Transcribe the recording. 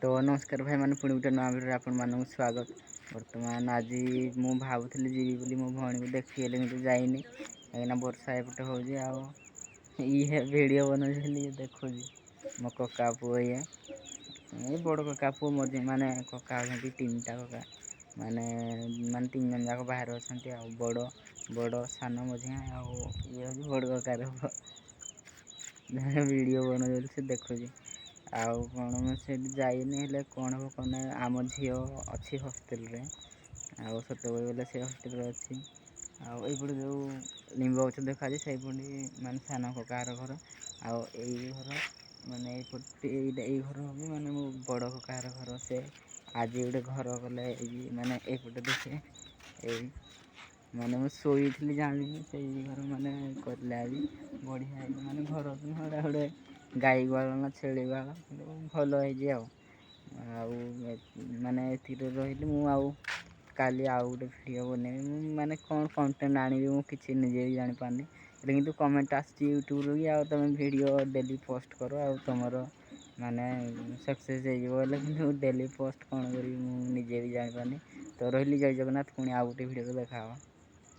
तो नमस्कार भाई मैंने पुणी गुटे नुआ भिडियो आपण मानक स्वागत। बर्तमान आज मु भावुली जीवी बोली मो भौणी को देखी हेले कि जाइनी कहीं वर्षा एपटे हो ये भिडियो बनौली देखुँ मो कका पुओ ये बड़ कका पुओ मझी माने कका होती तीन टा कका माने माने तीन जन जाक बाहर अच्छा बड़ बड़ सान मझिया ये हूँ बड़ ककार वीडियो बनौली से देखुची आउ कौन मुझे जाइनी हेले कौन हम कौन आम झील अच्छी हस्टेल आउ सत गले से हस्टेल अच्छी आईपटे जो निम्ब गच देखा से माने सान ककार घर घर माने ये घर भी माने मो बड़ ककार घर से आज गोटे घर कले माने एपटे देखे माने मुझे शोली जानी से घर माने कर बढ़िया माने घर गोटे गाई गुआल ना छेली गुआल भल माने रही मु काली आउ गोटे भिडियो बनैबी माने कौन कंटेंट आनी मुझे निजे भी जानी पारनी कि कमेंट आसची यूट्यूब रू कि तुम वीडियो डेली पोस्ट करो तुमर माने सक्सेस हो डेली पोस्ट कौन करी निजे भी जानी पारनी तो रही जय जगन्नाथ पुणी आउ गोटे भिडियो देखा।